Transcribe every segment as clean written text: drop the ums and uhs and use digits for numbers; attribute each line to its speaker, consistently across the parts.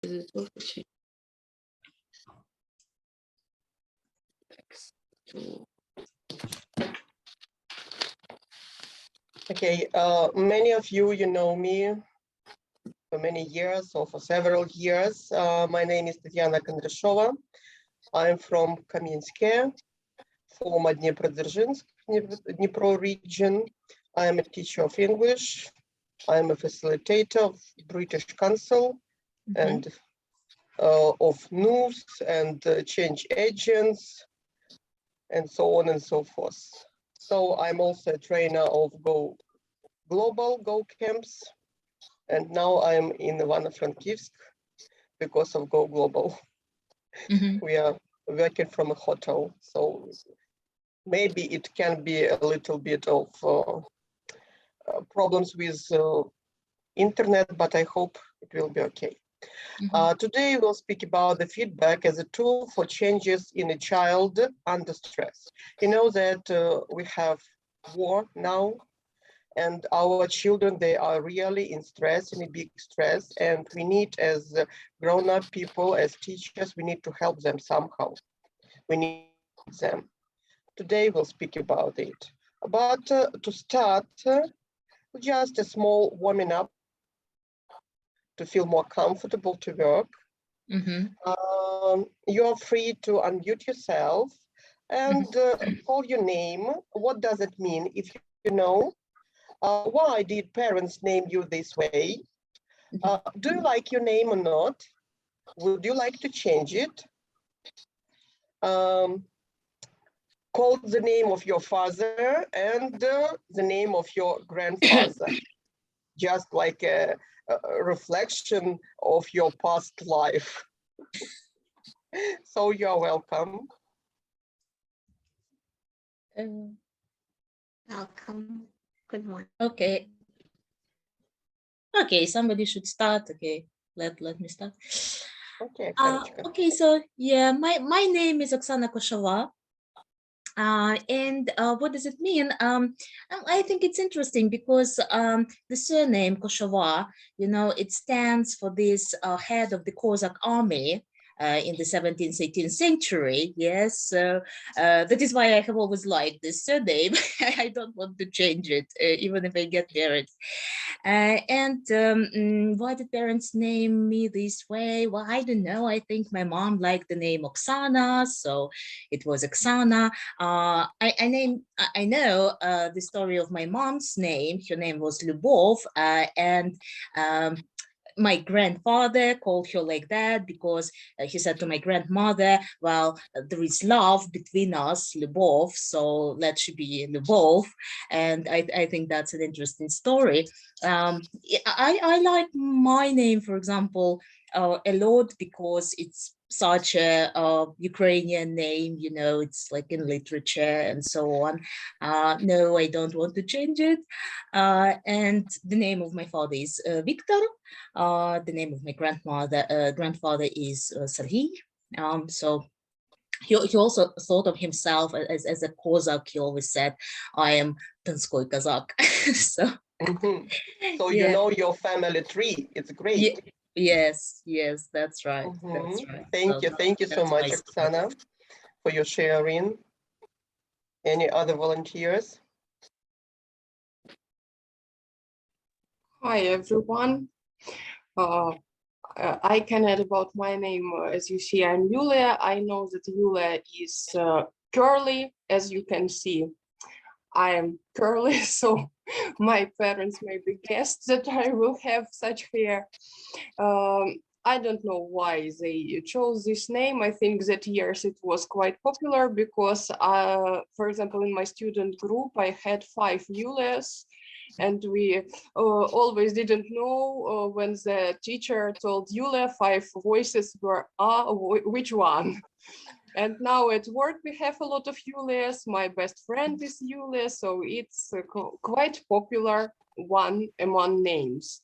Speaker 1: Is it also change text to
Speaker 2: Okay, many of you, know me for many years or for several years. My name is Tetiana Kondrashova. I'm from Kamiensky, former Dnipro region. I'm a teacher of English. I'm a facilitator of British Council and of news and change agents and so on and so forth. So I'm also a trainer of Go camps. And now I'm in Ivano-Frankivsk because of Go Global. We are working from a hotel, so maybe it can be a little bit of problems with internet, but I hope it will be okay. Today we'll speak about the feedback as a tool for changes in a child under stress. You know that we have war now, and our children, they are really in stress, in a big stress, and we need, as grown-up people, as teachers, we need to help them somehow. We need them. Today we'll speak about it. But to start, just a small warming up to feel more comfortable to work. You're free to unmute yourself and call your name. What does it mean if you know? Why did parents name you this way? Do you like your name or not? Would you like to change it? Call the name of your father and the name of your grandfather, just like a reflection of your past life. So you're welcome.
Speaker 3: Welcome. Good morning.
Speaker 4: Okay. Okay, somebody should start. Okay, let me start.
Speaker 2: Okay,
Speaker 4: okay, so yeah, my name is Oksana Koshova. And what does it mean? I think it's interesting because the surname Koshova, it stands for this head of the Cossack army in the 17th, 18th century. Yes, so that is why I have always liked this surname. I don't want to change it, even if I get married. Why did parents name me this way? Well, I don't know. I think my mom liked the name Oksana, so it was Oksana. I know the story of my mom's name. Her name was Lyubov, and my grandfather called her like that because he said to my grandmother, well, there is love between us, Lyubov, so let she be Lyubov. And I think that's an interesting story. I like my name, for example, a lot because it's such a Ukrainian name, it's like in literature and so on. No, I don't want to change it. And the name of my father is Victor. The name of my grandfather is Serhiy. So he also thought of himself as a Cossack. He always said, I am Donskoy Kazakh. So,
Speaker 2: so you know your family tree. It's great.
Speaker 4: Yes, that's right. That's right.
Speaker 2: Thank you so much, Oksana, for your sharing. Any other volunteers?
Speaker 5: Hi, everyone. I can add about my name. As you see, I'm Yulia. I know that Yulia is curly, as you can see. I am curly, so my parents maybe guessed that I will have such hair. I don't know why they chose this name. I think that years it was quite popular because, for example, in my student group, I had 5 Yulias, and we always didn't know when the teacher told Yulia 5 voices were, which one? And now at work, we have a lot of Yulias. My best friend is Yulia, so it's quite popular one among names.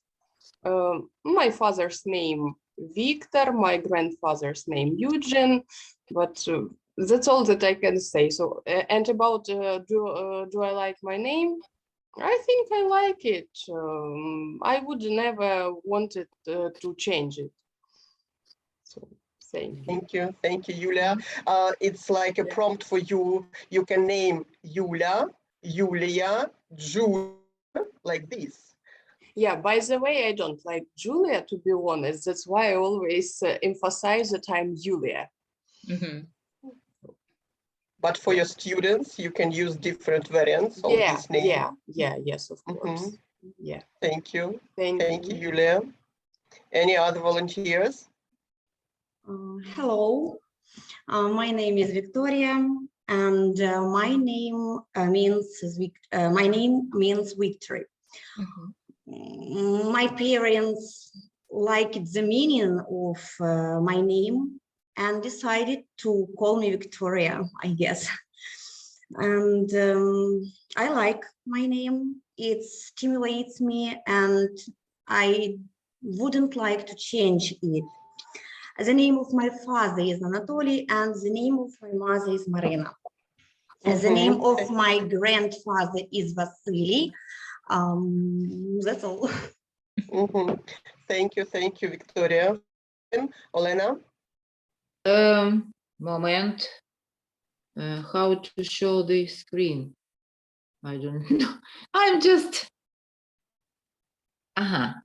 Speaker 5: My father's name, Victor, my grandfather's name, Eugene, but that's all that I can say. So, and about do I like my name? I think I like it. I would never wanted to change it. So thank you.
Speaker 2: Thank you, Yulia. It's like a prompt for you. You can name Yulia, Yulia, Julia, like this.
Speaker 5: Yeah, by the way, I don't like Julia, to be honest. That's why I always emphasize that I'm Julia.
Speaker 4: Mhm.
Speaker 2: But for your students, you can use different variants of this name.
Speaker 5: Yes, of course. Yeah,
Speaker 2: Thank you.
Speaker 5: thank
Speaker 2: Thank you,
Speaker 5: you.
Speaker 2: Yulia. Any other volunteers?
Speaker 3: Hello, my name is Victoria, and my name means victory.
Speaker 4: Mhm.
Speaker 3: My parents liked the meaning of my name and decided to call me Victoria, I guess. And I like my name. It stimulates me, and I wouldn't like to change it. The name of my father is Anatoly, and the name of my mother is Marina. The name of my grandfather is Vasily. That's all.
Speaker 2: Thank you, Victoria. Olena?
Speaker 1: Moment. How to show the screen? I don't know. I'm just.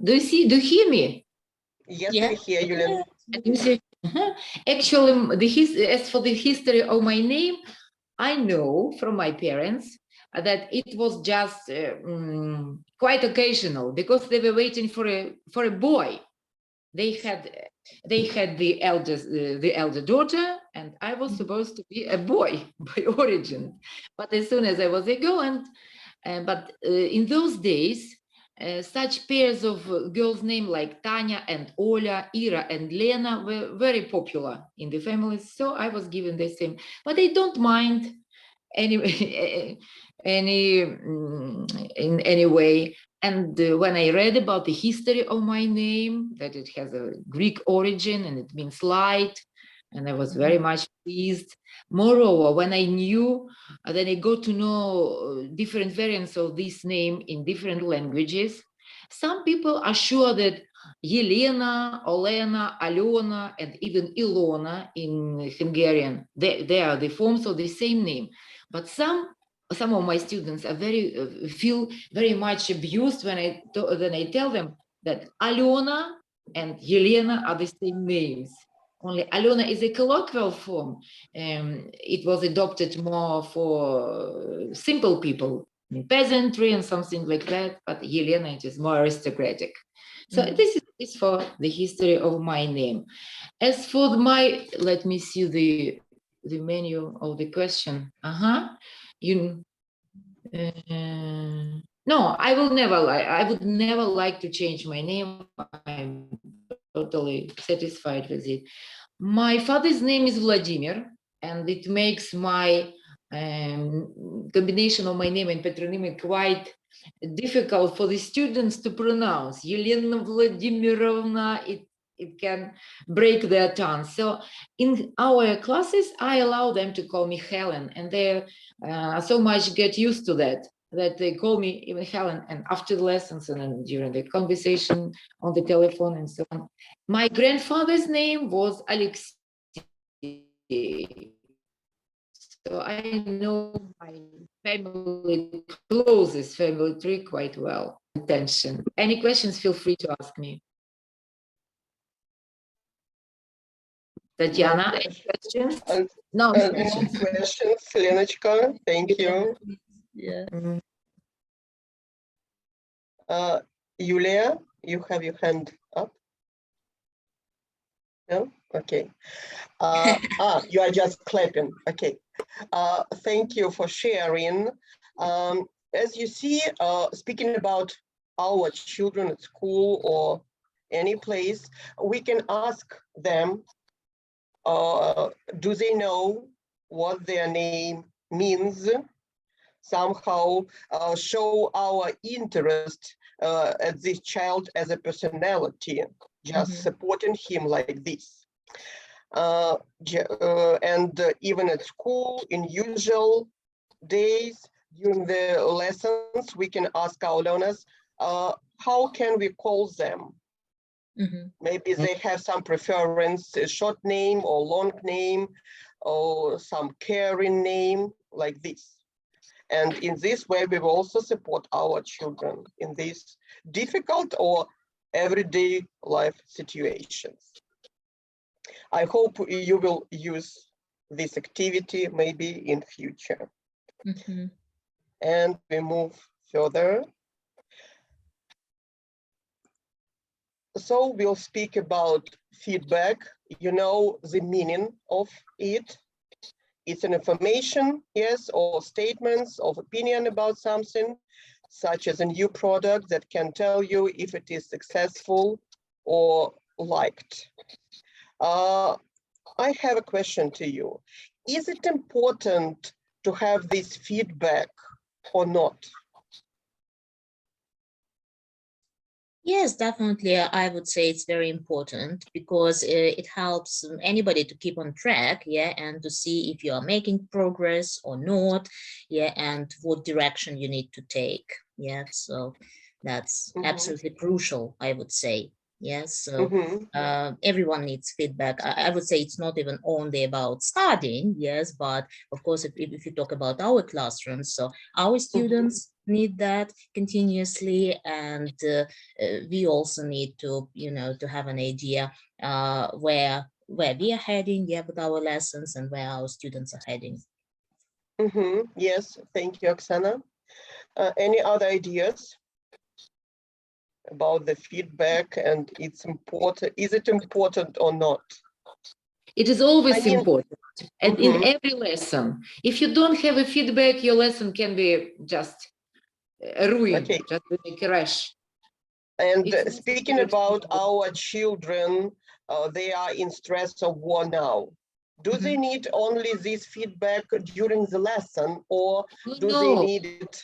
Speaker 1: Do you hear me?
Speaker 2: Yes,
Speaker 4: Yeah.
Speaker 2: we hear you, Lena.
Speaker 1: You say, Actually, as for the history of my name, I know from my parents that it was just quite occasional because they were waiting for a boy. They had the elder daughter, and I was supposed to be a boy by origin. But as soon as I was a girl, but in those days, such pairs of girls' names like Tanya and Oля, Ira and Lena were very popular in the families. So I was given the same. But I don't mind in any way. And when I read about the history of my name, that it has a Greek origin and it means light, and I was very much pleased. Moreover, when I knew, then I got to know different variants of this name in different languages. Some people are sure that Yelena, Olena, Alena, and even Ilona in Hungarian, they are the forms of the same name. But some of my students are feel very much abused when I tell them that Alena and Yelena are the same names. Only Alena is a colloquial form. It was adopted more for simple people, peasantry and something like that. But Yelena it is more aristocratic. So this is for the history of my name. As for let me see the menu of the question. No, I would never like to change my name. I'm totally satisfied with it. My father's name is Vladimir, and it makes my combination of my name and patronymic quite difficult for the students to pronounce. Yelena Vladimirovna, it can break their tongue. So in our classes, I allow them to call me Helen, and they so much get used to that they call me even Helen, and after the lessons and then during the conversation on the telephone and so on. My grandfather's name was Alexei. So I know my closest family tree quite well. Attention. Any questions, feel free to ask me. Tetyana, any questions?
Speaker 2: No questions, Lenочka. Thank you.
Speaker 4: Yeah.
Speaker 2: Yulia, you have your hand up? No? Okay. You are just clapping. Okay. Thank you for sharing. As you see, speaking about our children at school or any place, we can ask them, do they know what their name means? Somehow show our interest at this child as a personality, just supporting him like this. And even at school, in usual days, during the lessons, we can ask our learners, how can we call them? Maybe they have some preference, a short name or long name, or some caring name like this. And in this way, we will also support our children in these difficult or everyday life situations. I hope you will use this activity maybe in future. And we move further. So we'll speak about feedback. You know the meaning of it. It's an information, yes, or statements of opinion about something, such as a new product that can tell you if it is successful or liked. I have a question to you. Is it important to have this feedback or not?
Speaker 4: Yes, definitely. I would say it's very important because it helps anybody to keep on track, yeah, and to see if you are making progress or not, yeah, and what direction you need to take, yeah. So that's absolutely crucial, I would say. Yes, so everyone needs feedback. I would say it's not even only about studying, yes, but of course, if you talk about our classrooms, so our students need that continuously, and we also need to, you know, to have an idea where we are heading, yeah, with our lessons and where our students are heading.
Speaker 2: Yes, thank you, Oksana. Any other ideas about the feedback and it's important? Is it important or not?
Speaker 1: It is always important. And in every lesson, if you don't have a feedback, your lesson can be just ruined, just a crash.
Speaker 2: And speaking about our children, they are in stress of war now. Do they need only this feedback during the lesson, or do they need it?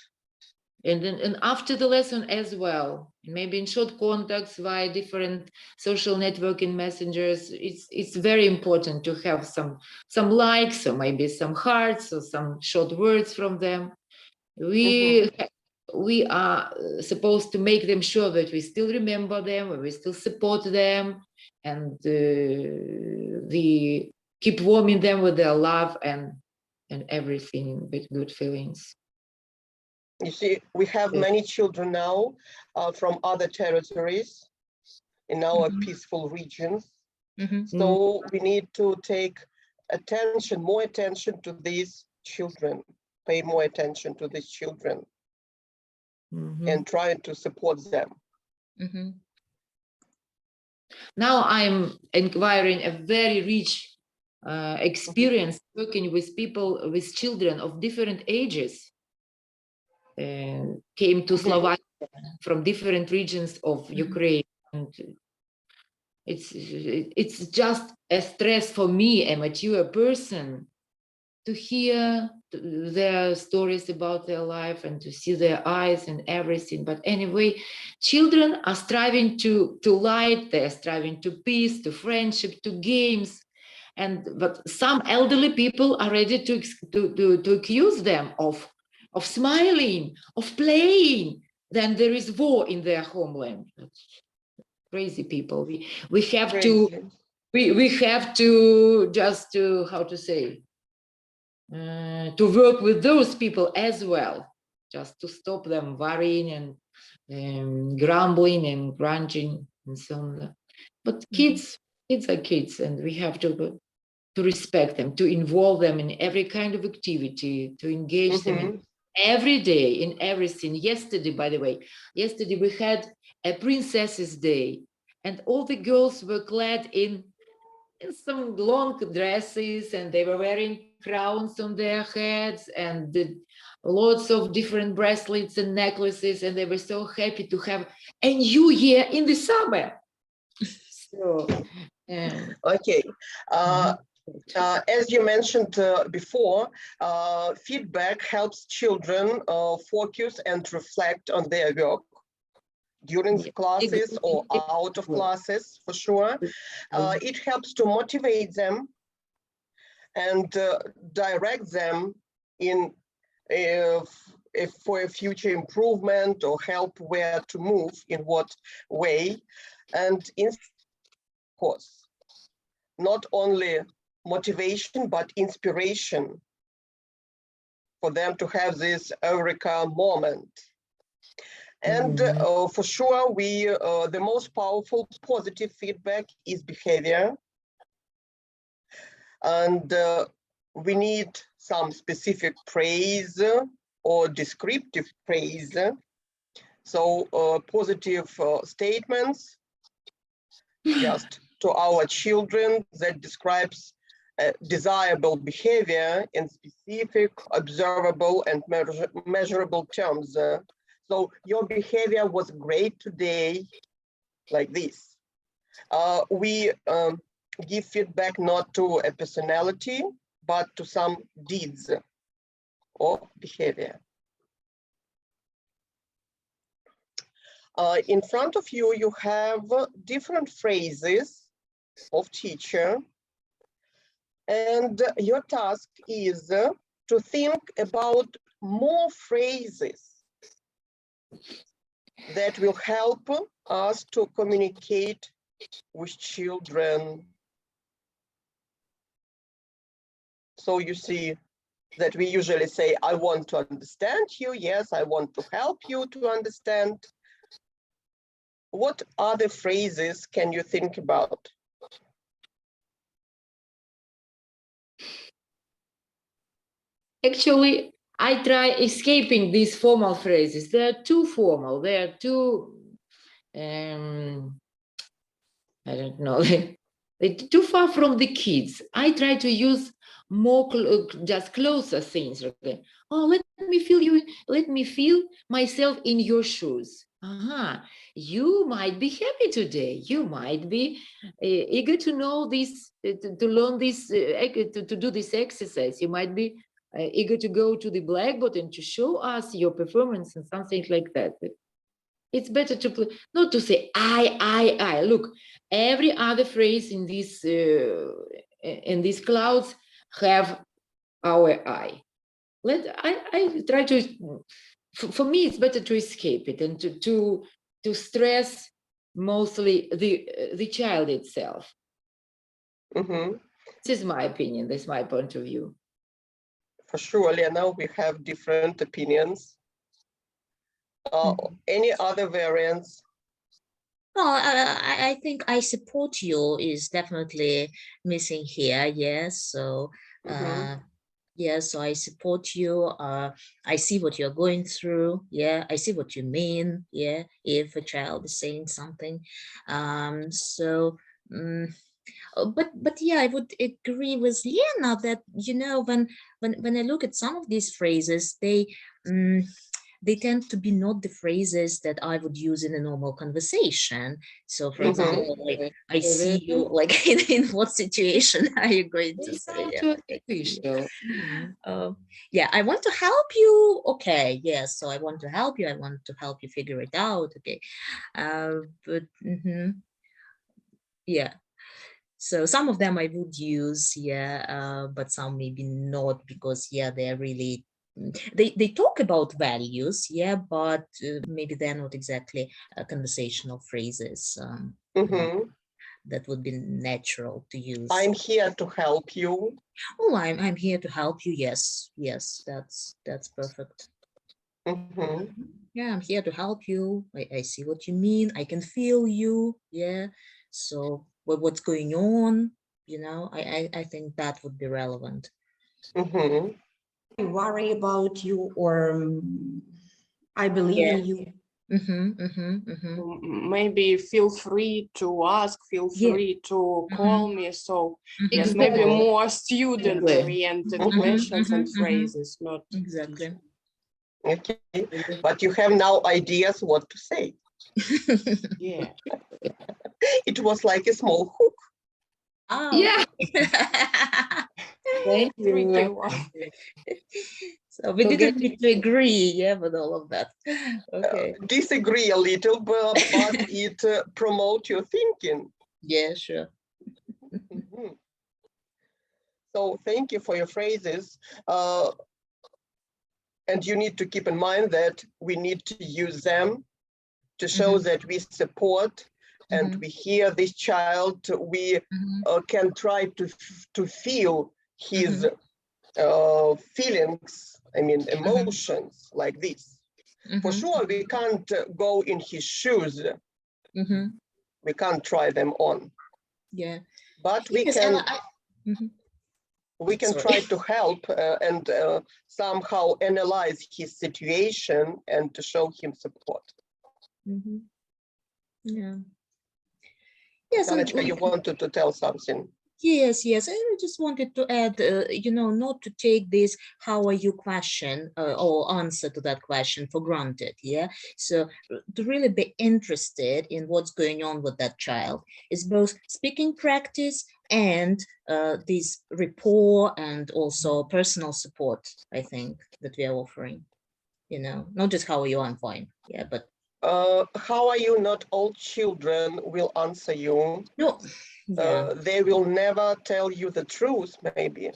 Speaker 1: And after the lesson as well, maybe in short contacts via different social networking messengers. It's very important to have some likes, or maybe some hearts, or some short words from them. We are supposed to make them sure that we still remember them, we still support them, and we keep warming them with their love and everything with good feelings.
Speaker 2: You see, we have many children now from other territories in our peaceful regions. So we need to take attention, more attention to these children, pay more attention to these children and try to support them.
Speaker 1: Now I'm acquiring a very rich experience working with people, with children of different ages. Came to Slovakia from different regions of Ukraine. And it's just a stress for me, a mature person, to hear their stories about their life and to see their eyes and everything. But anyway, children are striving to light, they're striving to peace, to friendship, to games. But some elderly people are ready to accuse them of smiling, of playing. Then there is war in their homeland. Crazy people. We have to just to, how to say, to work with those people as well, just to stop them worrying and grumbling and grunging and so on. But kids are kids, and we have to respect them, to involve them in every kind of activity, to engage them in every day, in everything. Yesterday, by the way, we had a Princesses' Day, and all the girls were clad in some long dresses, and they were wearing crowns on their heads and lots of different bracelets and necklaces, and they were so happy to have a new year in the summer. So,
Speaker 2: okay. As you mentioned before, feedback helps children focus and reflect on their work during the classes or out of classes, for sure. It helps to motivate them and direct them in for a future improvement, or help where to move, in what way. and of course, not only motivation, but inspiration for them to have this eureka moment. And for sure, the most powerful positive feedback is behavior. And we need some specific praise or descriptive praise. So positive statements just to our children that describes desirable behavior in specific, observable, and measurable terms. So your behavior was great today, like this. We give feedback not to a personality, but to some deeds or behavior. In front of you, you have different phrases of teacher. And your task is to think about more phrases that will help us to communicate with children. So you see that we usually say, I want to understand you. Yes, I want to help you to understand. What other phrases can you think about?
Speaker 1: Actually, I try escaping these formal phrases. They are too formal. They are too, I don't know, they're too far from the kids. I try to use more just closer things. Okay. Oh, let me feel you. Let me feel myself in your shoes. You might be happy today. You might be eager to know this, to learn this, to do this exercise. You might be eager to go to the blackboard and to show us your performance and something like that. It's better to play, not to say I. Look, every other phrase in these clouds have our I. I try to. For me, it's better to escape it and to stress mostly the child itself.
Speaker 2: Mm-hmm.
Speaker 1: This is my opinion. This is my point of view.
Speaker 2: For sure, Lena, we have different opinions. Any other variants?
Speaker 4: Well, I think I support you is definitely missing here. Yes. So, yeah, so I support you. I see what you're going through. Yeah, I see what you mean. Yeah, if a child is saying something. But yeah, I would agree with Lena that, you know, when I look at some of these phrases, they tend to be not the phrases that I would use in a normal conversation. So, for example, like, I see you, like, in what situation are you going to say? Yeah, I want to help you. Okay, yes, so I want to help you. I want to help you figure it out. Okay, but yeah. So some of them I would use, yeah, but some maybe not, because yeah, they're really, they talk about values, yeah, but maybe they're not exactly conversational phrases that would be natural to use.
Speaker 2: I'm here to help you.
Speaker 4: Oh, I'm here to help you. Yes, that's perfect. Yeah, I'm here to help you. I see what you mean. I can feel you. Yeah. So what's going on? You know, I think that would be relevant.
Speaker 3: I worry about you, or I believe in you.
Speaker 5: Maybe feel free to ask, feel free to call me. So yes, maybe more student-oriented questions and phrases, not
Speaker 4: exactly.
Speaker 2: Okay, but you have now ideas what to say.
Speaker 5: Yeah.
Speaker 2: It was like a small hook.
Speaker 4: Oh.
Speaker 1: Yeah. Thank you.
Speaker 4: So we didn't need to agree, yeah, with all of that. Okay.
Speaker 2: Disagree a little, but it promotes your thinking.
Speaker 4: Yeah, sure.
Speaker 2: So thank you for your phrases. And you need to keep in mind that we need to use them to show that we support and we hear this child, we can try to feel his feelings, I mean, emotions like this. For sure, we can't go in his shoes. We can't try them on.
Speaker 4: Yeah.
Speaker 2: But we
Speaker 4: Yes,
Speaker 2: can,
Speaker 4: and
Speaker 2: we can
Speaker 4: Sorry.
Speaker 2: try to help and somehow analyze his situation and to show him support.
Speaker 4: Yeah. Yes, and
Speaker 2: Sanachka, you wanted to tell something.
Speaker 4: yes. I just wanted to add, not to take this "how are you" question or answer to that question for granted. Yeah, so to really be interested in what's going on with that child is both speaking practice and this rapport and also personal support. I think that we are offering. Not just "how are you," I'm fine. Yeah, but
Speaker 2: How are you? Not all children will answer you.
Speaker 4: no. Yeah.
Speaker 2: They will never tell you the truth, maybe.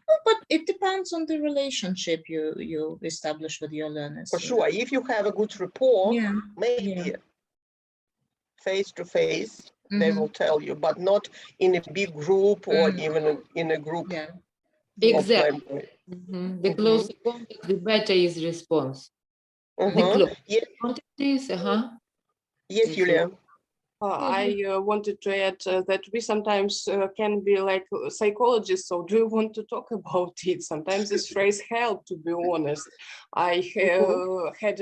Speaker 4: Well, but it depends on the relationship you establish with your learners.
Speaker 2: For sure, if you have a good rapport,
Speaker 4: Yeah.
Speaker 2: maybe face to face, they will tell you, but not in a big group or even in a group.
Speaker 4: Yeah.
Speaker 1: Exactly. The closer contact, the better is response. The closer contact is,
Speaker 2: Yes, Yulia.
Speaker 5: I wanted to add that we sometimes can be like psychologists, so do you want to talk about it? Sometimes this phrase help, to be honest. I had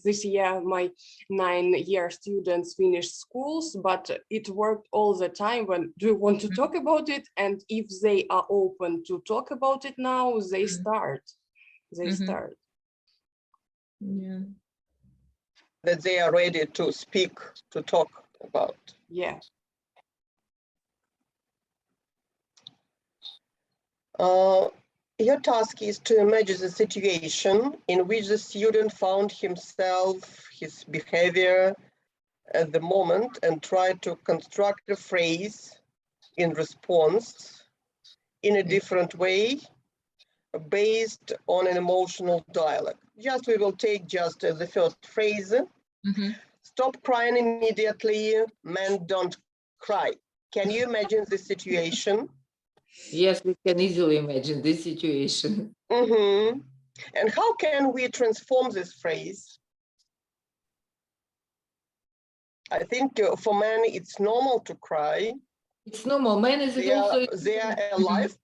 Speaker 5: this year my 9-year students finished schools, but it worked all the time when do you want to talk about it? And if they are open to talk about it now, they start. Start.
Speaker 4: Yeah.
Speaker 2: That they are ready to speak, to talk about.
Speaker 5: Yeah.
Speaker 2: Your task is to imagine the situation in which the student found himself, his behavior at the moment, and try to construct a phrase in response in a different way based on an emotional dialogue. Just we will take just the first phrase. Stop crying immediately, men don't cry. Can you imagine the situation?
Speaker 1: Yes, we can easily imagine this situation.
Speaker 2: And how can we transform this phrase? I think for men, it's normal to cry.
Speaker 1: It's normal. Man is also
Speaker 2: they are alive.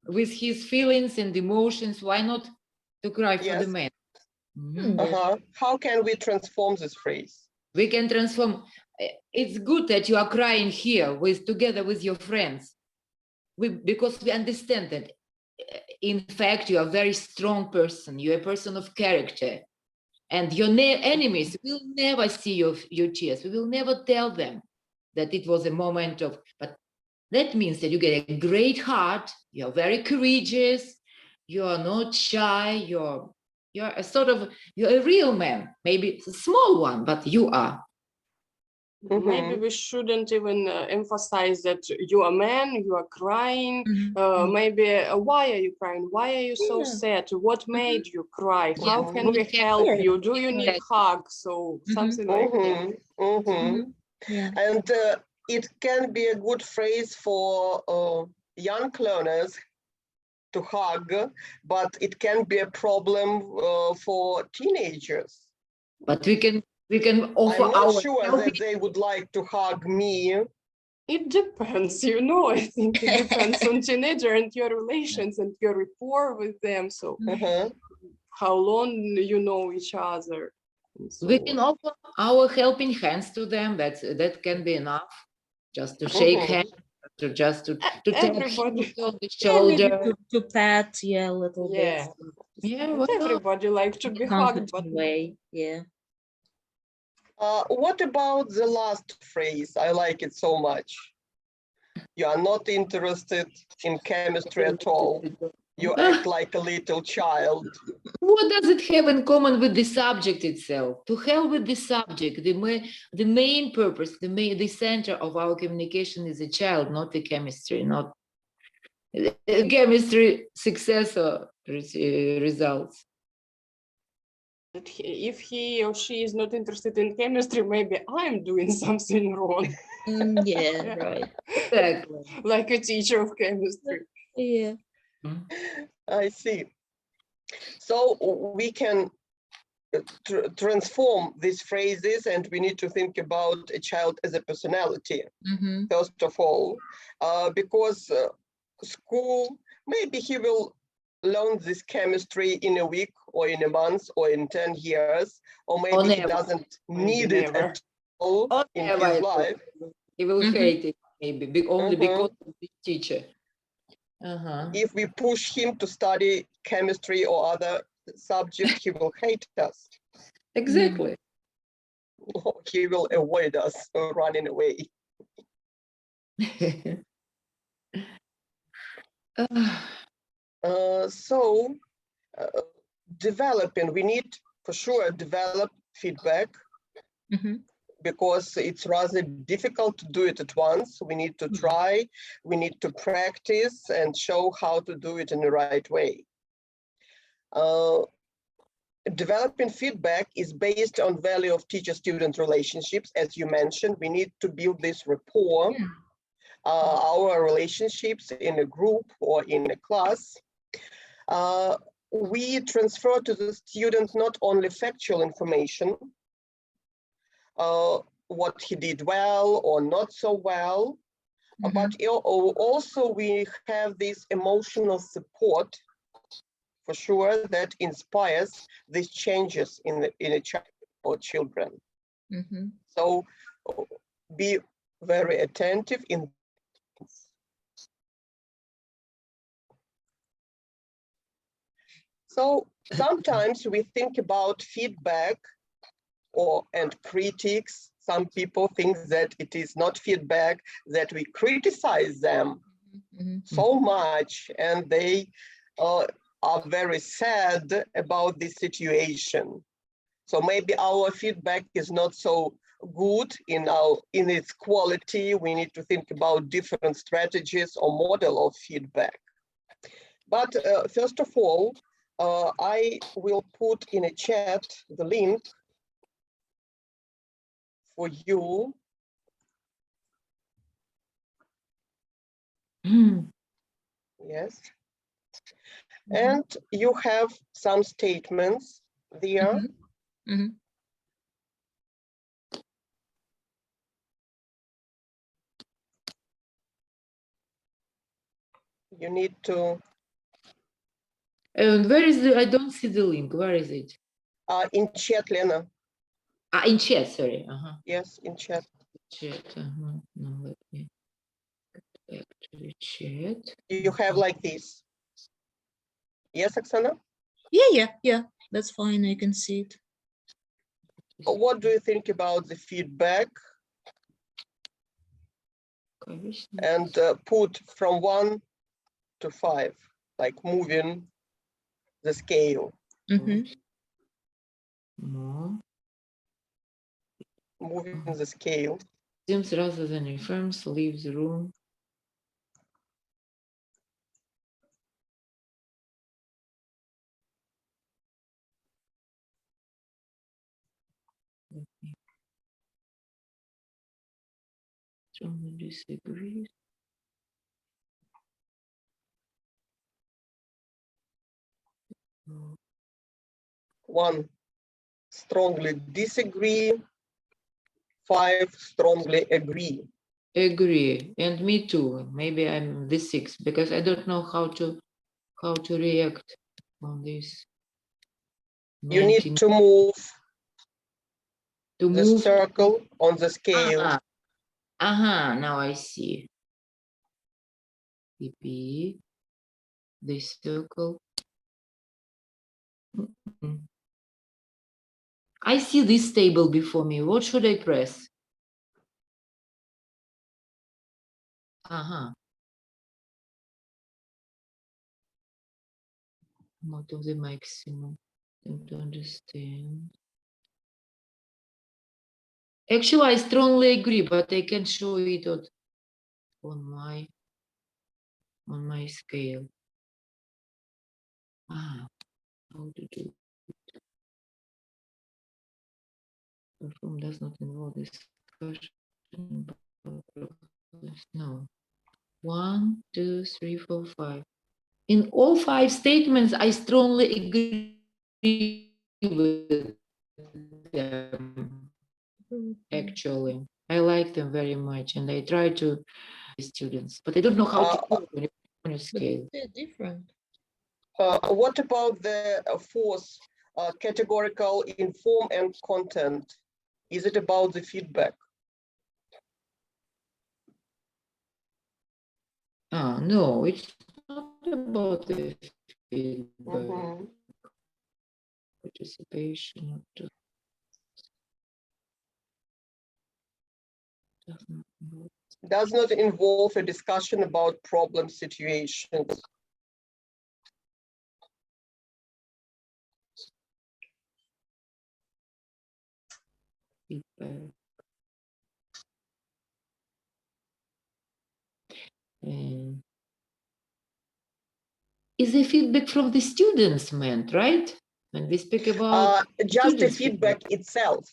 Speaker 1: With his feelings and emotions. Why not to cry for the man?
Speaker 2: How can we transform this phrase?
Speaker 1: We can transform. It's good that you are crying here together with your friends. Because we understand that, in fact, you are a very strong person. You're a person of character. And your enemies will never see your tears. We will never tell them that it was a moment of, but that means that you get a great heart, you're very courageous, you are not shy, you're a real man, maybe it's a small one, but you are.
Speaker 5: Maybe we shouldn't even emphasize that you are a man, you are crying. Maybe why are you crying? Why are you so sad? What made you cry? How can we help you? Do you need a hug? So something like that.
Speaker 2: And it can be a good phrase for young learners to hug, but it can be a problem for teenagers.
Speaker 1: But we can offer
Speaker 2: I'm not sure that they would like to hug me.
Speaker 5: It depends, I think it depends on teenager and your relations and your rapport with them. So how long you know each other. So
Speaker 1: we can offer our helping hands to them. That can be enough. Just to shake hands, to
Speaker 5: everybody
Speaker 1: on the shoulder,
Speaker 4: to pat, a little bit.
Speaker 5: Everybody like to be hugged, but
Speaker 4: way.
Speaker 2: What about the last phrase? I like it so much. You are not interested in chemistry at all. You act like a little child.
Speaker 1: What does it have in common with the subject itself? To hell with the subject. The main purpose, the center of our communication is the child, not the chemistry, not chemistry success or results.
Speaker 5: that if he or she is not interested in chemistry, maybe I'm doing something wrong.
Speaker 4: Yeah, right.
Speaker 1: Exactly.
Speaker 5: Like a teacher of chemistry.
Speaker 4: Yeah.
Speaker 2: I see. So we can transform these phrases, and we need to think about a child as a personality, first of all, because school, maybe he will learn this chemistry in a week or in a month or in 10 years, or maybe he
Speaker 1: never.
Speaker 2: doesn't
Speaker 5: Maybe
Speaker 2: need it
Speaker 5: never.
Speaker 2: at all
Speaker 1: Or
Speaker 2: in
Speaker 1: never
Speaker 2: his
Speaker 1: it will.
Speaker 2: life.
Speaker 1: He will hate it, maybe only
Speaker 2: Mhm.
Speaker 1: because of the teacher.
Speaker 2: If we push him to study chemistry or other subject, he will hate us.
Speaker 1: Exactly.
Speaker 2: He will avoid us, running away. So developing, we need for sure develop feedback, because it's rather difficult to do it at once. We need to try, we need to practice and show how to do it in the right way. Developing feedback is based on value of teacher-student relationships. As you mentioned, we need to build this rapport, our relationships in a group or in a class. We transfer to the student not only factual information, what he did well or not so well, but also we have this emotional support, for sure, that inspires these changes in a child or children. So be very attentive in. So sometimes we think about feedback and critics. Some people think that it is not feedback, that we criticize them so much, and they are very sad about this situation. So maybe our feedback is not so good in its quality. We need to think about different strategies or model of feedback. But first of all, I will put in a chat the link for you. Yes. And you have some statements there. You need to.
Speaker 1: And where is I don't see the link. Where is it?
Speaker 2: In chat, Lena.
Speaker 1: In chat, sorry.
Speaker 2: Yes, in chat.
Speaker 1: Chat. No, let me go back to the chat.
Speaker 2: You have like this. Yes, Oksana?
Speaker 4: Yeah. That's fine. I can see it.
Speaker 2: What do you think about the feedback? And put from 1 to 5, like moving the scale.
Speaker 1: More.
Speaker 2: Moving the scale.
Speaker 1: Seems rather than affirms, leave the room. Strongly disagree.
Speaker 2: One, strongly disagree. 5, strongly agree.
Speaker 1: Agree, and me too. Maybe I'm the 6 because I don't know how to react on this.
Speaker 2: You need to move the circle on the scale.
Speaker 1: Now I see. PP, this circle. I see this table before me. What should I press? Not of the maximum. Don't understand. Actually, I strongly agree, but I can show it on my scale. How to do it? Perform does not involve discussion. No. 1, 2, 3, 4, 5. In all 5 statements, I strongly agree with them. Actually, I like them very much, and I try to students, but I don't know how to do it on a scale.
Speaker 4: They're different.
Speaker 2: What about the fourth categorical inform and content? Is it about the feedback?
Speaker 1: No, it's not about the feedback, participation.
Speaker 2: Does not involve a discussion about problem situations.
Speaker 1: Feedback. Is the feedback from the students meant, right? When we speak about
Speaker 2: just the feedback itself.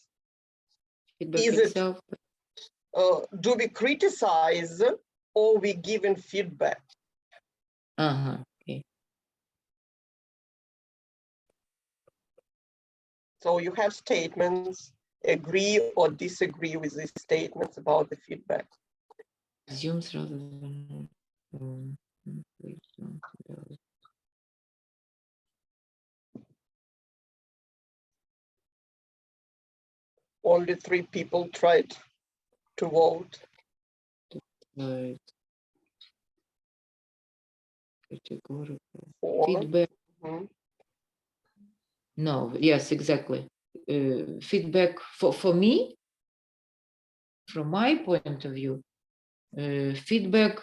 Speaker 1: Feedback
Speaker 2: is
Speaker 1: itself.
Speaker 2: It, do we criticize or we given feedback?
Speaker 1: Okay.
Speaker 2: So you have statements, agree or disagree with these statements about the feedback.
Speaker 1: Assumes rather than
Speaker 2: Only 3 people tried to vote.
Speaker 1: right. Categorical.
Speaker 2: 4.
Speaker 1: Feedback. No, yes, exactly. Feedback for me, from my point of view, feedback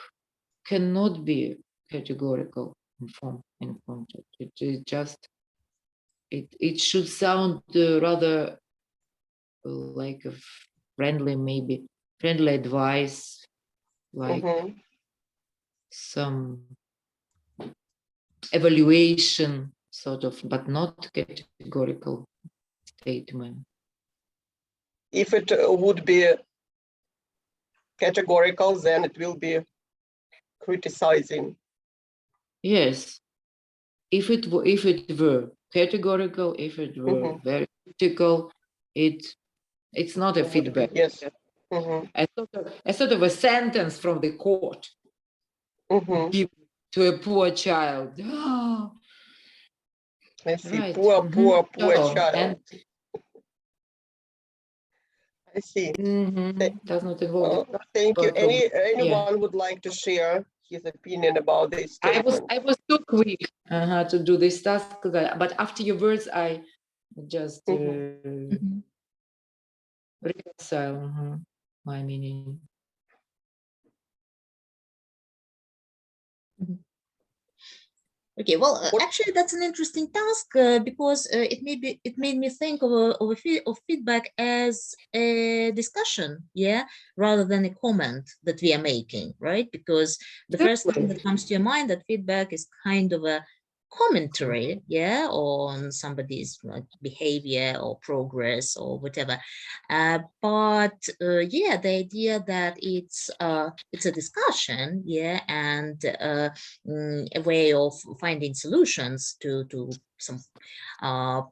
Speaker 1: cannot be categorical in form and content. It is just it should sound rather like a friendly, maybe friendly advice, like some evaluation sort of, but not categorical statement.
Speaker 2: If it would be categorical, then it will be criticizing.
Speaker 1: Yes, if it were categorical, if it were very critical, it's not a feedback.
Speaker 2: Yes.
Speaker 1: A sort of a sentence from the court given to a poor child.
Speaker 2: I see.
Speaker 1: Right.
Speaker 2: Poor child.
Speaker 1: And
Speaker 2: I see.
Speaker 1: Does not involve.
Speaker 2: Thank you. Anyone would like to share his opinion about this statement?
Speaker 1: I was too quick to do this task, but after your words, I just reconcile my meaning.
Speaker 4: Okay, well, actually, that's an interesting task because it made me think of feedback as a discussion, yeah, rather than a comment that we are making, right? Because the first thing that comes to your mind that feedback is kind of a commentary, yeah, on somebody's behavior or progress or whatever. But yeah, the idea that it's a discussion, yeah, and a way of finding solutions to some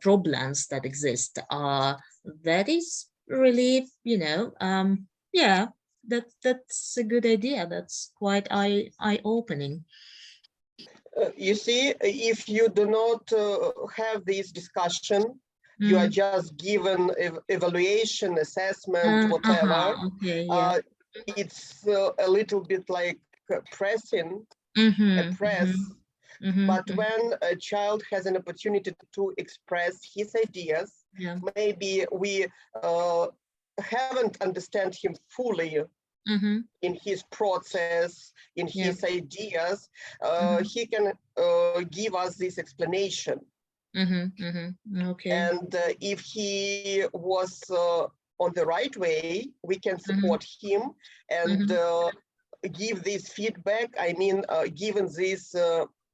Speaker 4: problems that exist. That is really, yeah, that's a good idea. That's quite eye-opening.
Speaker 2: You see, if you do not have this discussion, you are just given evaluation, assessment, whatever.
Speaker 4: Okay, yeah.
Speaker 2: It's a little bit like pressing, a press. But when a child has an opportunity to express his ideas, maybe we haven't understand him fully in his process, in his ideas, he can give us this explanation.
Speaker 4: Okay.
Speaker 2: And if he was on the right way, we can support him and give this feedback. I mean, given this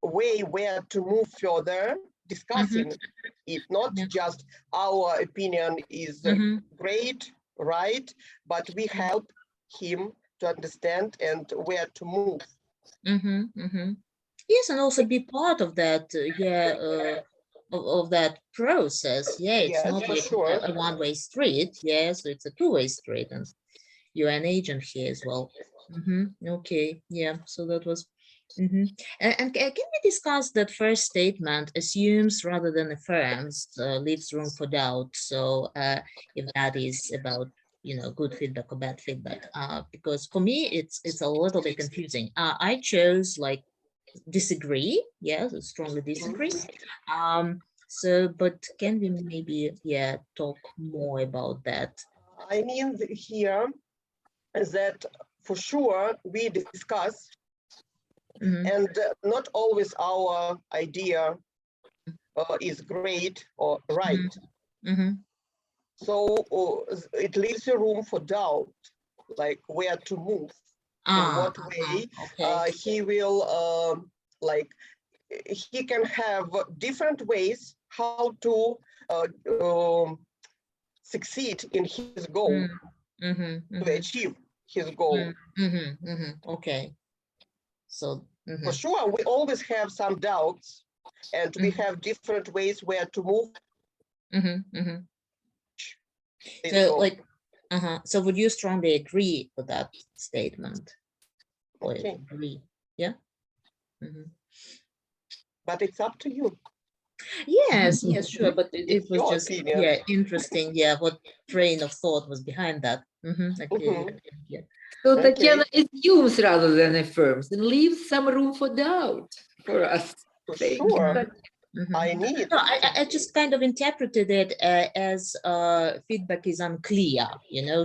Speaker 2: way where to move further, discussing it, not
Speaker 4: Yeah.
Speaker 2: just our opinion is great, right, but we help him to understand and where to move.
Speaker 4: Yes, and also be part of that, of that process. Yeah, it's
Speaker 2: Yes,
Speaker 4: not
Speaker 2: for
Speaker 4: like
Speaker 2: sure.
Speaker 4: a one-way street. Yeah, so it's a two-way street, and you're an agent here as well. Okay, yeah, so that was. And can we discuss that first statement assumes rather than affirms, leaves room for doubt? So if that is about good feedback or bad feedback, because for me it's a little bit confusing. I chose like disagree, yes, strongly disagree. So but can we maybe talk more about that?
Speaker 2: I mean here is that for sure we discuss, and not always our idea is great or right. So it leaves a room for doubt, like where to move, in what way
Speaker 4: Okay.
Speaker 2: he will like he can have different ways how to succeed in his goal, to achieve his goal.
Speaker 4: Okay. So
Speaker 2: For sure, we always have some doubts, and we have different ways where to move. This
Speaker 4: so
Speaker 2: goal.
Speaker 4: like so would you strongly agree with that statement? Or
Speaker 2: Okay.
Speaker 4: agree? Yeah.
Speaker 2: But it's up to you.
Speaker 4: Yes, yes, sure. But it
Speaker 2: It's
Speaker 4: was
Speaker 2: your
Speaker 4: just
Speaker 2: opinion.
Speaker 4: interesting. Yeah, what train of thought was behind that? Okay. Yeah.
Speaker 1: So
Speaker 2: Okay.
Speaker 1: Tetyana assumes rather than affirms and leaves some room for doubt for us.
Speaker 2: For
Speaker 1: Thank you.
Speaker 2: sure. I need.
Speaker 4: No, I just kind of interpreted it as feedback is unclear.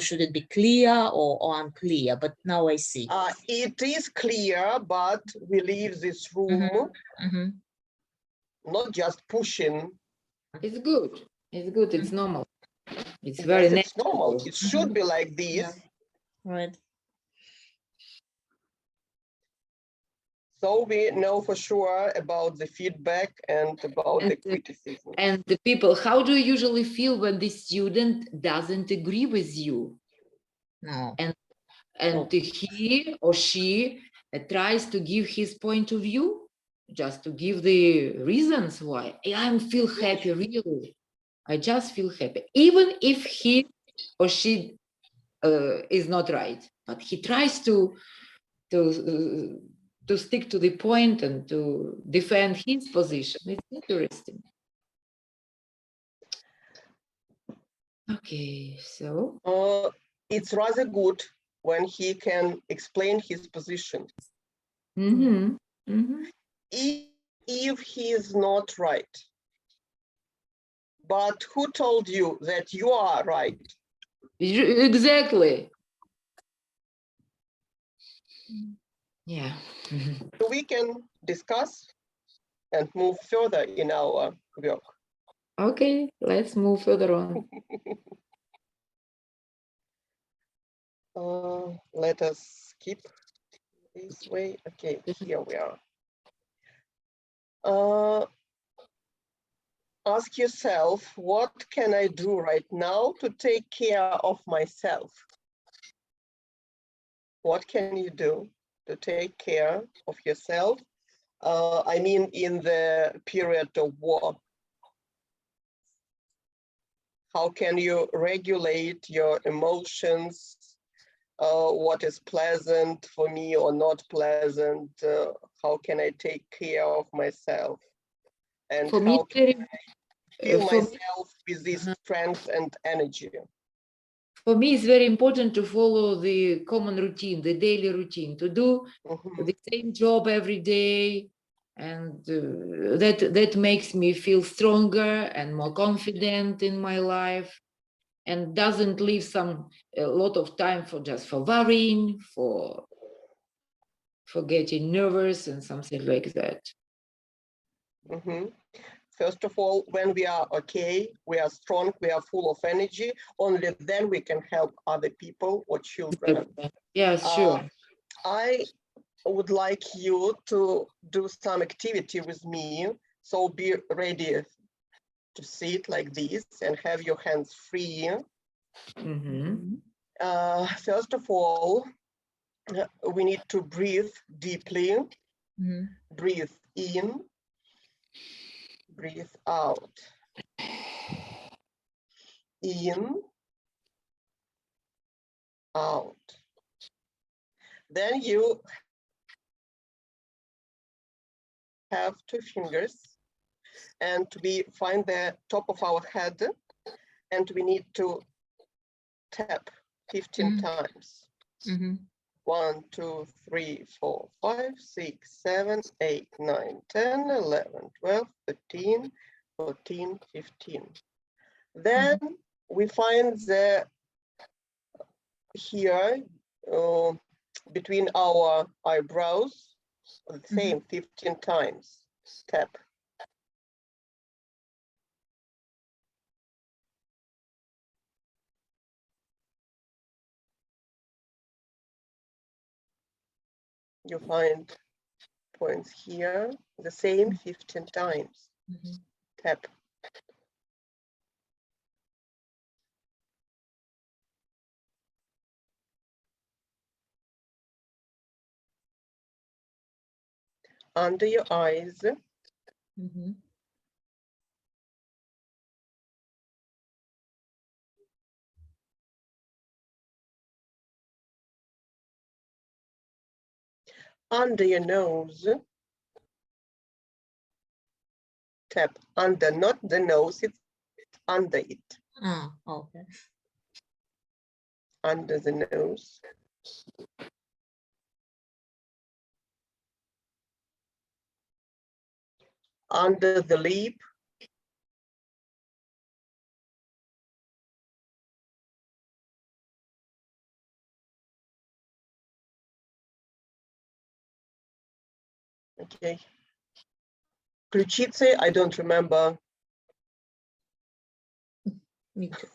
Speaker 4: Should it be clear or unclear? But now I see.
Speaker 2: It is clear, but we leave this room, not just pushing.
Speaker 1: It's good. It's good. It's normal. It's very
Speaker 2: Yes, it's normal.
Speaker 1: natural.
Speaker 2: It should be like this.
Speaker 4: Yeah. Right.
Speaker 2: So we know for sure about the feedback and about the criticism.
Speaker 1: And the people, how do you usually feel when the student doesn't agree with you?
Speaker 4: No.
Speaker 1: And he or she tries to give his point of view, just to give the reasons why. I feel happy, really. I just feel happy. Even if he or she is not right, but he tries to stick to the point and to defend his position. It's interesting. Okay, so
Speaker 2: it's rather good when he can explain his position. If he is not right, but who told you that you are right?
Speaker 1: Exactly. Yeah.
Speaker 2: We can discuss and move further in our work.
Speaker 1: Okay, let's move further on.
Speaker 2: Let us skip this way. Okay, here we are. Ask yourself, what can I do right now to take care of myself? What can you do to take care of yourself? I mean, in the period of war. How can you regulate your emotions? What is pleasant for me or not pleasant? How can I take care of myself? And
Speaker 1: For
Speaker 2: how
Speaker 1: me,
Speaker 2: can I fill myself with this strength and energy?
Speaker 1: For me, it's very important to follow the common routine, the daily routine, to do the same job every day. And that makes me feel stronger and more confident in my life, and doesn't leave a lot of time for worrying, for getting nervous and something like that.
Speaker 2: First of all, when we are okay, we are strong, we are full of energy, only then we can help other people or children.
Speaker 1: Yes, sure.
Speaker 2: I would like you to do some activity with me So be ready to sit like this and have your hands free. First of all, we need to breathe deeply. Breathe in, breathe out. In, out. Then you have two fingers and we find the top of our head and we need to tap 15 times. 1, 2, 3, 4, 5, 6, 7, 8, 9, 10, 11, 12, 13, 14, 15. Then we find the here between our eyebrows, the same 15 times. Tap. You find points here, the same 15 times. Tap. Under your eyes. Under your nose. Tap under, not the nose, it's under it.
Speaker 4: Okay.
Speaker 2: Under the nose. Under the lip. Okay. Ключицы, I don't remember.
Speaker 4: Me too.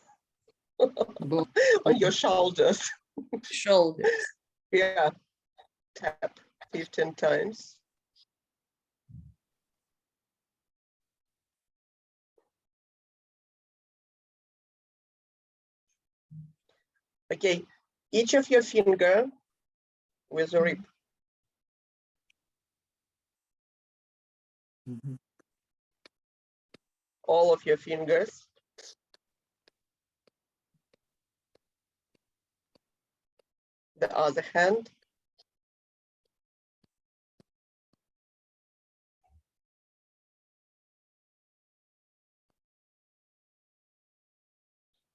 Speaker 2: On your shoulders.
Speaker 4: Shoulders.
Speaker 2: Yeah. Tap 15 times. Okay. Each of your finger with a rib. All of your fingers. The other hand.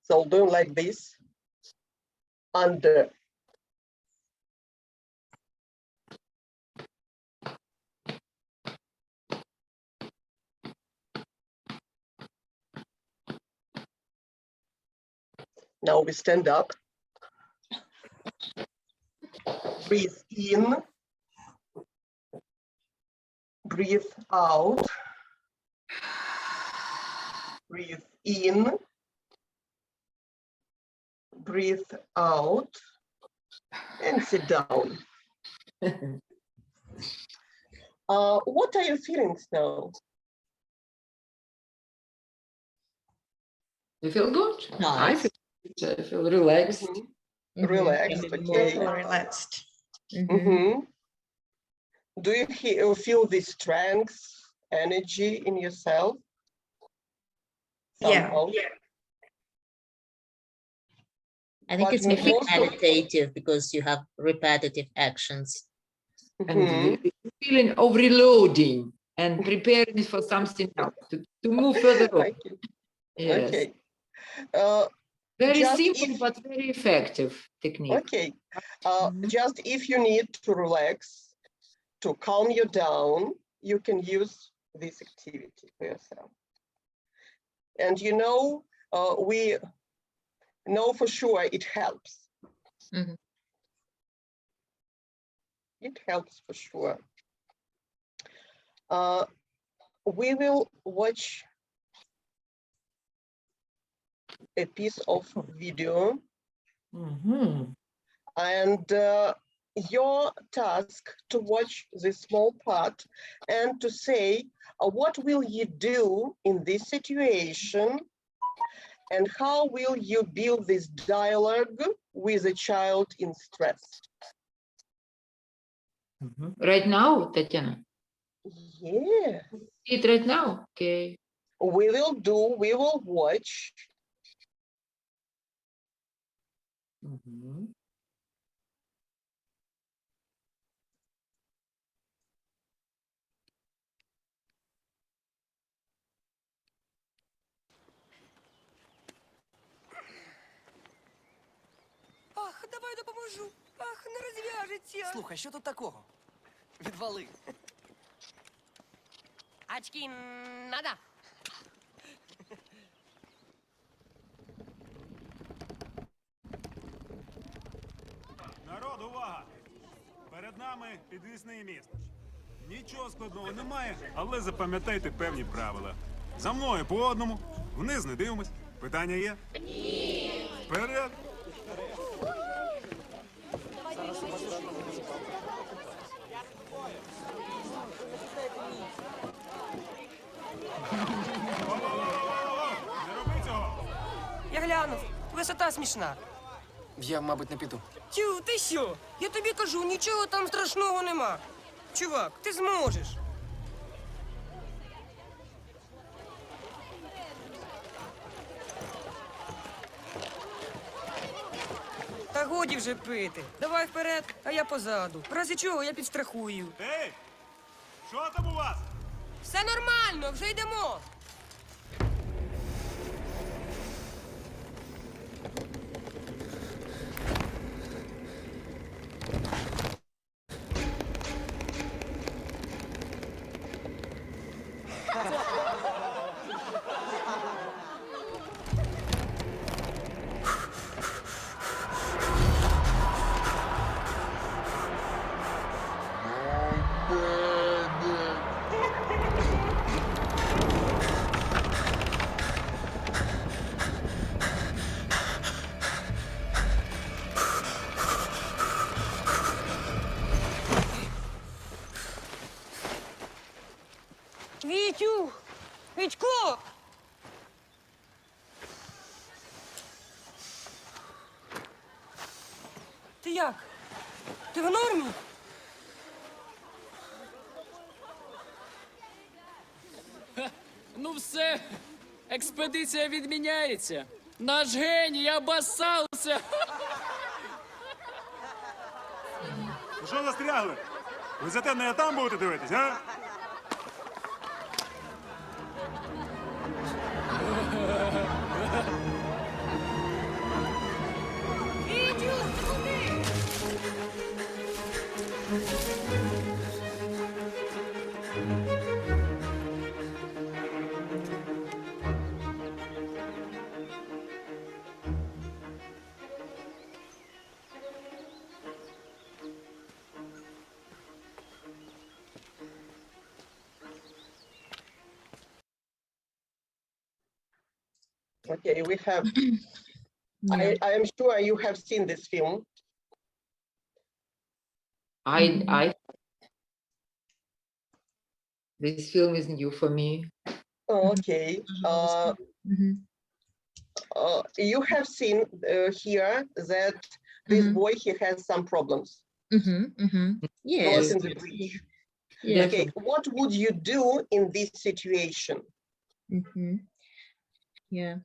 Speaker 2: So doing like this. Under. Now we stand up. Breathe in. Breathe out. Breathe in. Breathe out. And sit down. What are your feelings now?
Speaker 1: You feel good? I
Speaker 4: Nice.
Speaker 1: feel relaxed.
Speaker 2: Relaxed, okay.
Speaker 3: Relaxed.
Speaker 2: Do you feel the strength, energy in yourself? Somehow?
Speaker 3: Yeah.
Speaker 4: I think
Speaker 2: But
Speaker 4: it's very
Speaker 2: most of-
Speaker 4: meditative because you have repetitive actions.
Speaker 1: And the feeling of reloading and preparing for something else, to move further on.
Speaker 2: Okay.
Speaker 1: Yes.
Speaker 2: Okay.
Speaker 1: Very
Speaker 2: Just
Speaker 1: simple,
Speaker 2: if-
Speaker 1: but very effective technique.
Speaker 2: Okay. Just if you need to relax, to calm you down, you can use this activity for yourself. And you know, we know for sure it helps. It helps for sure. We will watch a piece of video and your task to watch this small part and to say, what will you do in this situation? And how will you build this dialogue with a child in stress?
Speaker 1: Right now, Tetyana?
Speaker 2: Yeah,
Speaker 1: It right now? Okay.
Speaker 2: we will watch.
Speaker 1: Mhm.
Speaker 6: Ах, давай допоможу. Ах, не розв'яжеться.
Speaker 7: Слухай, що тут такого? Відвали.
Speaker 6: Очки надо.
Speaker 8: Народ, увага! Перед нами підвісний міст. Нічого складного немає, але запам'ятайте певні правила. За мною по одному, вниз не дивимось. Питання є? Ні. Вперед! Не роби цього!
Speaker 6: Я глянув. Висота смішна.
Speaker 7: Я, мабуть, не піду.
Speaker 6: Тю, ти що? Я тобі кажу, нічого там страшного нема. Чувак, ти зможеш. Та годі вже пити. Давай вперед, а я позаду. В разі чого я підстрахую.
Speaker 8: Ей! Що там у вас?
Speaker 6: Все нормально, вже йдемо. Вітю! Вітько! Ти як? Ти в нормі?
Speaker 9: Ну все, експедиція відміняється. Наш геній обоссався.
Speaker 8: Ви що застрягли? Ви за те не там будете дивитись, а?
Speaker 6: Вітю, куди?
Speaker 2: Okay, we have, I am sure you have seen this film.
Speaker 1: I this film is new for me.
Speaker 2: Okay, you have seen here that this boy, he has some problems. Was
Speaker 4: Yes.
Speaker 2: in the bridge.
Speaker 4: Yeah.
Speaker 2: Okay, what would you do in this situation?
Speaker 4: Yeah.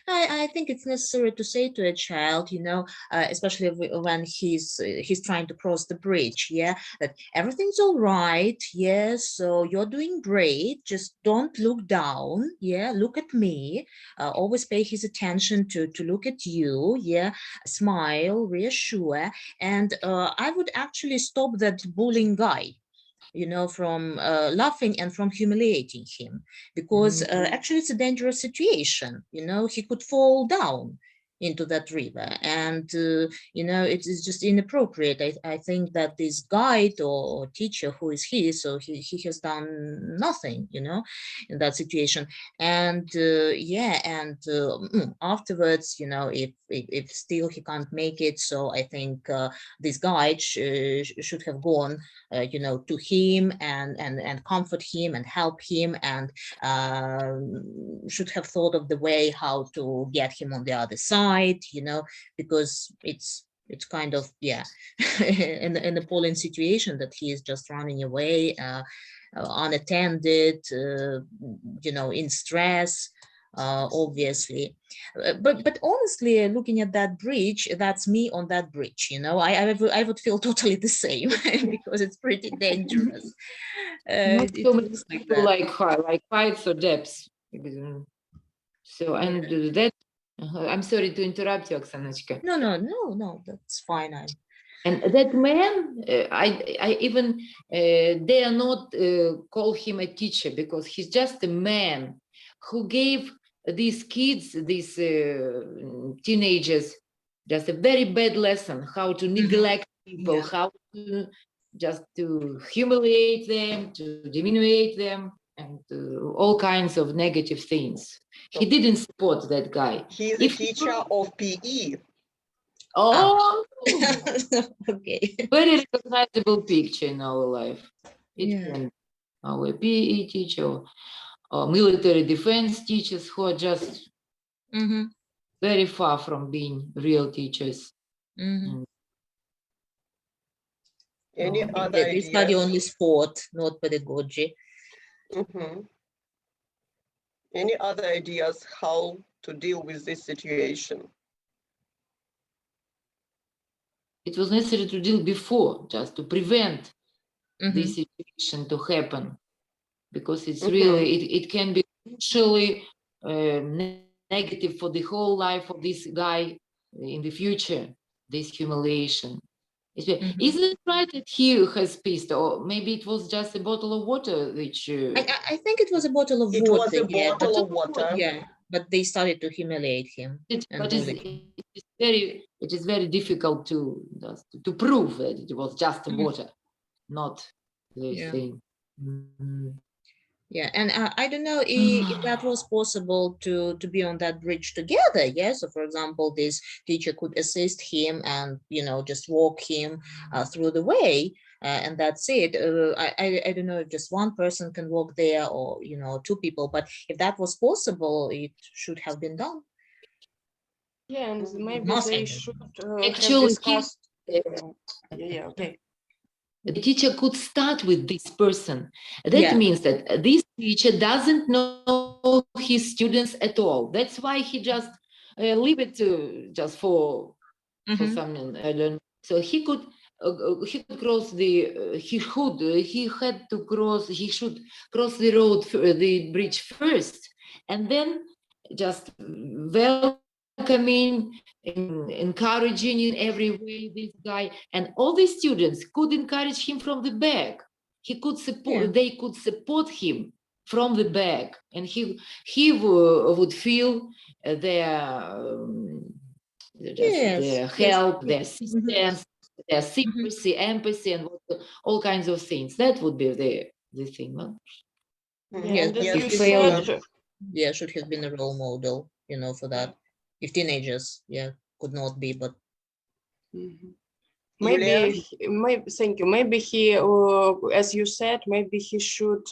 Speaker 4: I think it's necessary to say to a child, you know, especially when he's trying to cross the bridge, yeah, that everything's all right, yes, so you're doing great, just don't look down, yeah, look at me, always pay his attention to look at you, yeah, smile, reassure, and I would actually stop that bullying guy, you know, from laughing and from humiliating him, because actually it's a dangerous situation, you know, he could fall down, into that river. And, you know, it is just inappropriate. I think that this guide or teacher, who is he, so he has done nothing, you know, in that situation. And yeah, and afterwards, you know, if still he can't make it, so I think this guide should have gone, you know, to him and comfort him and help him, and should have thought of the way how to get him on the other side, you know, because it's kind of, yeah, an appalling situation that he is just running away unattended, you know, in stress, obviously. But honestly, looking at that bridge, that's me on that bridge, you know, I would feel totally the same because it's pretty dangerous.
Speaker 1: Not
Speaker 4: It
Speaker 1: so many
Speaker 4: looks like
Speaker 1: people
Speaker 4: that.
Speaker 1: like heights or depths. So, and that, I'm sorry to interrupt you, Oksanочка.
Speaker 4: No, that's fine.
Speaker 1: And that man, I even dare not call him a teacher, because he's just a man who gave these kids, these teenagers, just a very bad lesson, how to neglect people,
Speaker 4: Yeah.
Speaker 1: how to just to humiliate them, to diminuate them, and all kinds of negative things. He didn't support that guy.
Speaker 2: He's a teacher of PE.
Speaker 1: Oh,
Speaker 4: Okay.
Speaker 1: very recognizable picture in our life. It
Speaker 4: Yeah.
Speaker 1: can our PE teacher or military defense teachers who are just very far from being real teachers.
Speaker 2: Any
Speaker 1: Oh.
Speaker 2: other
Speaker 4: They study
Speaker 2: ideas?
Speaker 4: only sport, not pedagogy.
Speaker 2: Any other ideas how to deal with this situation?
Speaker 1: It was necessary to deal before, just to prevent this situation to happen, because it's really, it can be crucially negative for the whole life of this guy in the future, this humiliation. Is it right that he has pissed, or maybe it was just a bottle of water which...
Speaker 4: I think it was a bottle of
Speaker 2: It
Speaker 4: water.
Speaker 2: was a
Speaker 4: Yeah,
Speaker 2: bottle of water.
Speaker 4: yeah, but they started to humiliate him and
Speaker 1: But
Speaker 4: bully him.
Speaker 1: it is very difficult to prove that it was just water, not this
Speaker 4: Yeah.
Speaker 1: thing.
Speaker 4: Yeah, and I don't know if that was possible to be on that bridge together. Yeah, so for example, this teacher could assist him and, you know, just walk him through the way, and that's it. I don't know if just one person can walk there, or, you know, two people, but if that was possible, it should have been done.
Speaker 5: Yeah, and maybe
Speaker 4: Must
Speaker 5: they
Speaker 4: have been.
Speaker 5: should
Speaker 1: Actually,
Speaker 5: have discussed. Yeah, okay.
Speaker 1: The teacher could start with this person. That
Speaker 4: Yeah.
Speaker 1: means that this teacher doesn't know his students at all. That's why he just leave it to just for some. I don't. So he could cross the. He had to cross. He should cross the road, the bridge first, and then just welcoming, encouraging in every way this guy, and all the students could encourage him from the back. He could support.
Speaker 4: Yeah.
Speaker 1: They could support him from the back, and he would feel their their help, their assistance, their sympathy, empathy, and all kinds of things. That would be the thing. No?
Speaker 4: Yeah,
Speaker 5: and as
Speaker 1: If
Speaker 5: you
Speaker 1: failed,
Speaker 5: said,
Speaker 4: yeah, should have been a role model, you know, for that. If teenagers, yeah, could not be, but
Speaker 5: maybe, thank you. Maybe he, as you said, maybe he should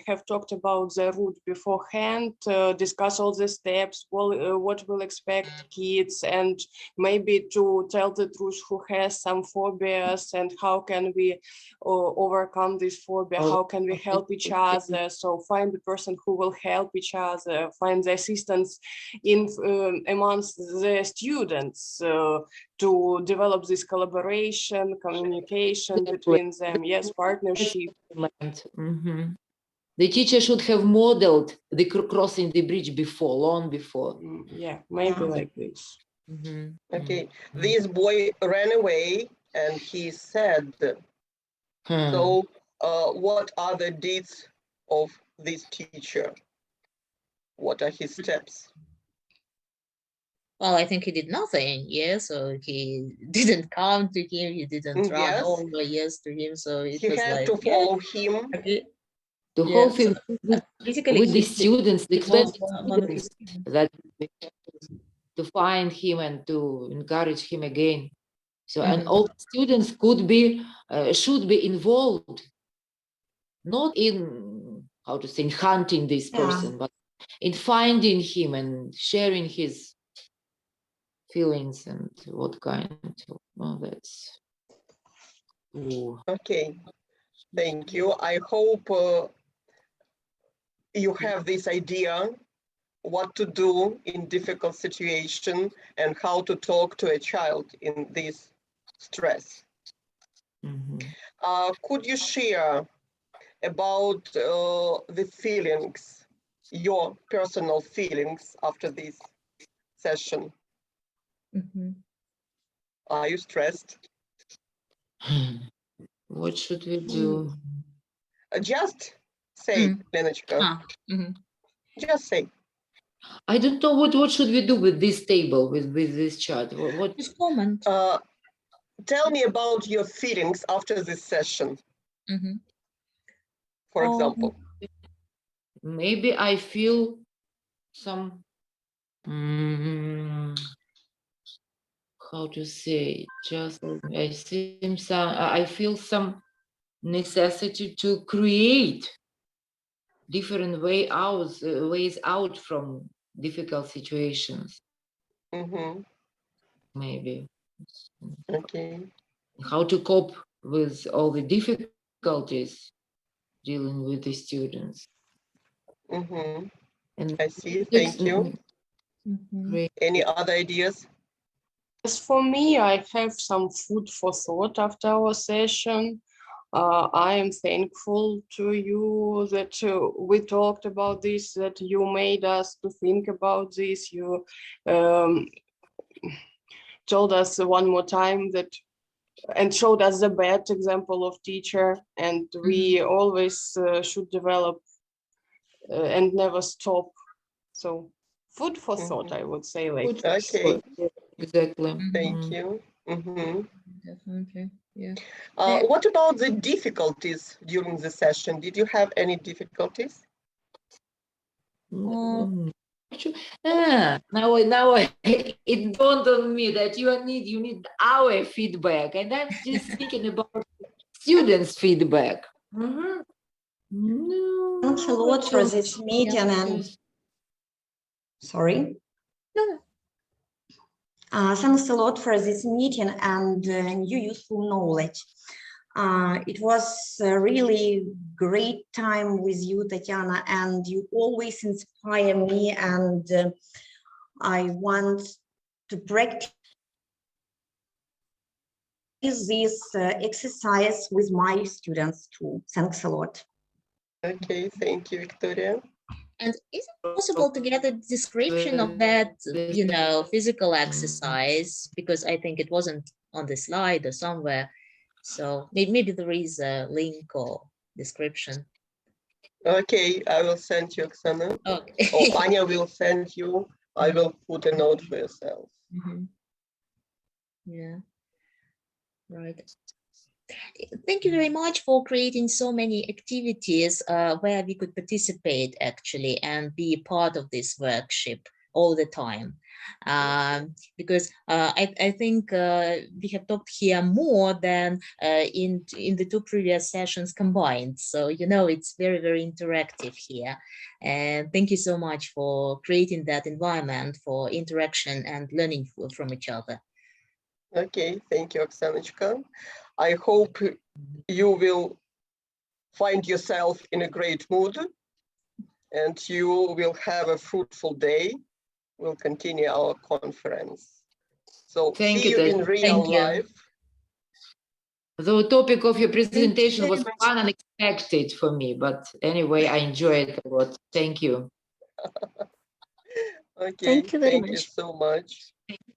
Speaker 5: have talked about the route beforehand, discuss all the steps, what will expect kids, and maybe to tell the truth who has some phobias and how can we overcome this phobia, how can we help each other. So find the person who will help each other, find the assistance in amongst the students to develop this collaboration, communication between them, yes, partnership.
Speaker 1: The teacher should have modeled the crossing the bridge before, long before.
Speaker 5: Yeah, maybe like this.
Speaker 2: Okay, this boy ran away and he said, so what are the deeds of this teacher? What are his steps?
Speaker 4: Well, I think he did nothing, yeah. So he didn't come to him, he didn't run
Speaker 2: Yes,
Speaker 4: over, yes, to him. So it
Speaker 2: he
Speaker 4: was
Speaker 2: had
Speaker 4: like,
Speaker 2: to
Speaker 4: yeah,
Speaker 2: follow him.
Speaker 4: okay,
Speaker 1: The whole
Speaker 4: yeah. So
Speaker 1: thing
Speaker 4: basically,
Speaker 1: with the students, the
Speaker 4: he was
Speaker 1: 20
Speaker 4: one of the
Speaker 1: students
Speaker 4: students.
Speaker 1: that we had to find him and to encourage him again. So, and
Speaker 4: Mhm.
Speaker 1: all the students should be involved, not in, how to say, in hunting this
Speaker 3: Yeah.
Speaker 1: person, but in finding him and sharing his feelings and what kind of, oh, that's, ooh.
Speaker 2: Okay, thank you. I hope you have this idea what to do in difficult situation and how to talk to a child in this stress.
Speaker 1: Mhm.
Speaker 2: Could you share about the feelings, your personal feelings after this session?
Speaker 4: Mhm.
Speaker 2: Are you stressed?
Speaker 1: What should we do?
Speaker 2: Just say,
Speaker 4: Mm.
Speaker 2: Lenочка,
Speaker 4: Ah, mhm.
Speaker 2: just say.
Speaker 1: I don't know what should we do with this table, with this chart. What
Speaker 4: Just comment.
Speaker 2: Tell me about your feelings after this session,
Speaker 4: Mhm.
Speaker 2: for example.
Speaker 1: maybe I feel some, mm, how to say, just I feel some necessity to create different ways out from difficult situations.
Speaker 2: Mm-hmm.
Speaker 1: Maybe
Speaker 2: Okay.
Speaker 1: how to cope with all the difficulties dealing with the students.
Speaker 2: Mm-hmm.
Speaker 1: And
Speaker 2: I see.
Speaker 1: it's
Speaker 2: Thank you.
Speaker 4: Mhm.
Speaker 1: great.
Speaker 2: Any other ideas?
Speaker 5: As for me, I have some food for thought after our session. I am thankful to you that we talked about this, that you made us to think about this. You told us one more time that and showed us the bad example of teacher, and we always should develop and never stop. So food for thought, I would say like
Speaker 1: Good.
Speaker 5: this.
Speaker 2: Okay.
Speaker 1: Exactly.
Speaker 2: Thank
Speaker 1: Mhm.
Speaker 2: you. Mm-hmm.
Speaker 4: Definitely, yeah.
Speaker 2: What about the difficulties during the session? Did you have any difficulties?
Speaker 1: Mm. Now it dawned on me that you need our feedback, and I'm just thinking about students' feedback. Mhm. No,
Speaker 3: Thanks a lot for this meeting and sorry.
Speaker 4: No,
Speaker 3: Thanks a lot for this meeting and new useful knowledge. It was a really great time with you, Tetyana, and you always inspire me, and I want to practice this exercise with my students too. Thanks a lot.
Speaker 2: Okay, thank you, Victoria.
Speaker 4: and is it possible to get a description of that, physical exercise? Because I think it wasn't on the slide or somewhere. So maybe there is a link or description.
Speaker 2: Okay, I will send you, Oksana.
Speaker 4: Okay.
Speaker 2: Or Anya will send you. I will put a note for yourself.
Speaker 4: Mhm. Yeah, right. Thank you very much for creating so many activities where we could participate actually and be part of this workshop all the time. Because I think we have talked here more than in the two previous sessions combined. So, it's very, very interactive here. And thank you so much for creating that environment for interaction and learning from each other.
Speaker 2: Okay, thank you, Oksanочка. I hope you will find yourself in a great mood and you will have a fruitful day. We'll continue our conference. So
Speaker 1: Thank
Speaker 2: see
Speaker 1: you,
Speaker 2: you in
Speaker 1: Tet.
Speaker 2: real
Speaker 4: Thank you.
Speaker 2: life.
Speaker 1: The topic of your presentation
Speaker 4: very
Speaker 1: was
Speaker 4: much.
Speaker 1: unexpected for me, but anyway, I enjoyed it a lot. Thank you.
Speaker 2: Okay,
Speaker 3: Thank you very
Speaker 2: thank you
Speaker 3: much.
Speaker 2: so much.